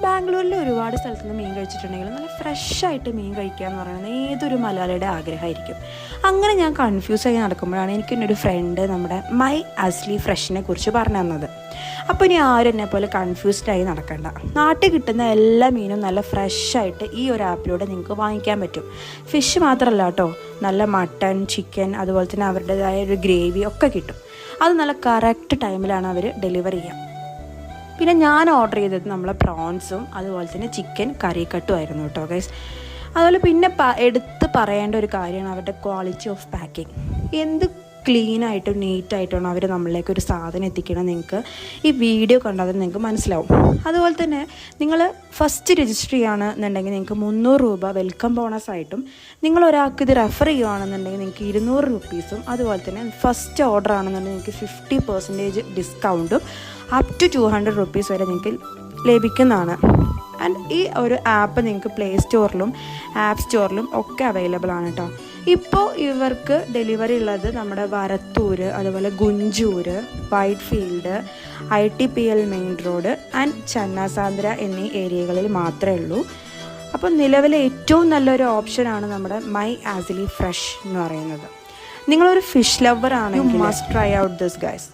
ബാംഗ്ലൂരിൽ ഒരുപാട് സ്ഥലത്ത് നിന്ന് മീൻ കഴിച്ചിട്ടുണ്ടെങ്കിലും നല്ല ഫ്രഷായിട്ട് മീൻ കഴിക്കുക എന്ന് പറയുന്നത് ഏതൊരു മലയാളിയുടെ ആഗ്രഹമായിരിക്കും. അങ്ങനെ ഞാൻ കൺഫ്യൂസായി നടക്കുമ്പോഴാണ് എനിക്കെന്നൊരു ഫ്രണ്ട് നമ്മുടെ മൈ അസ്ലി ഫ്രഷിനെ കുറിച്ച് പറഞ്ഞു തന്നത്. അപ്പോൾ ഇനി ആരും എന്നെ പോലെ കൺഫ്യൂസ്ഡായി നടക്കണ്ട. നാട്ടിൽ കിട്ടുന്ന എല്ലാ മീനും നല്ല ഫ്രഷായിട്ട് ഈ ഒരു ആപ്പിലൂടെ നിങ്ങൾക്ക് വാങ്ങിക്കാൻ പറ്റും. ഫിഷ് മാത്രമല്ല കേട്ടോ, നല്ല മട്ടൺ, ചിക്കൻ, അതുപോലെ തന്നെ അവരുടേതായ ഒരു ഗ്രേവി ഒക്കെ കിട്ടും. അത് നല്ല കറക്റ്റ് ടൈമിലാണ് അവർ ഡെലിവർ ചെയ്യുക. പിന്നെ ഞാൻ ഓർഡർ ചെയ്തത് നമ്മളെ പ്രോൺസും അതുപോലെ തന്നെ ചിക്കൻ കറിക്കട്ടും ആയിരുന്നു കേട്ടോ ഗൈസ്. അതുപോലെ പിന്നെ എടുത്ത് പറയേണ്ട ഒരു കാര്യമാണ് അവരുടെ ക്വാളിറ്റി ഓഫ് പാക്കിങ്. എന്ത് ക്ലീനായിട്ടും നീറ്റായിട്ടാണ് അവർ നമ്മളിലേക്ക് ഒരു സാധനം എത്തിക്കണം. നിങ്ങൾക്ക് ഈ വീഡിയോ കണ്ടാൽ നിങ്ങൾക്ക് മനസ്സിലാവും. അതുപോലെ തന്നെ നിങ്ങൾ ഫസ്റ്റ് രജിസ്റ്റർ ചെയ്യുകയാണെന്നുണ്ടെങ്കിൽ നിങ്ങൾക്ക് 300 രൂപ വെൽക്കം ബോണസായിട്ടും, നിങ്ങൾ ഒരാൾക്ക് ഇത് റെഫർ ചെയ്യുകയാണെന്നുണ്ടെങ്കിൽ നിങ്ങൾക്ക് 200 രൂപീസും, അതുപോലെ തന്നെ ഫസ്റ്റ് ഓർഡർ ആണെന്നുണ്ടെങ്കിൽ നിങ്ങൾക്ക് 50% ഡിസ്കൗണ്ടും അപ് ടു 200 രൂപീസ് വരെ നിങ്ങൾക്ക് ലഭിക്കുന്നതാണ്. ആൻഡ് ഈ ഒരു ആപ്പ് നിങ്ങൾക്ക് പ്ലേ സ്റ്റോറിലും ആപ്പ് സ്റ്റോറിലും ഒക്കെ അവൈലബിൾ ആണ് കേട്ടോ. ഇപ്പോൾ ഇവർക്ക് ഡെലിവറി ഉള്ളത് നമ്മുടെ വരത്തൂർ, അതുപോലെ Gunjur, Whitefield, ITPL main road and Channasandra എന്നീ ഏരിയകളിൽ മാത്രമേ ഉള്ളൂ. അപ്പോൾ നിലവിലെ ഏറ്റവും നല്ലൊരു ഓപ്ഷനാണ് നമ്മുടെ മൈ ആസിലി ഫ്രഷ് എന്ന് പറയുന്നത്. നിങ്ങളൊരു ഫിഷ് ലവർ ആണെങ്കിൽ must try out this guys.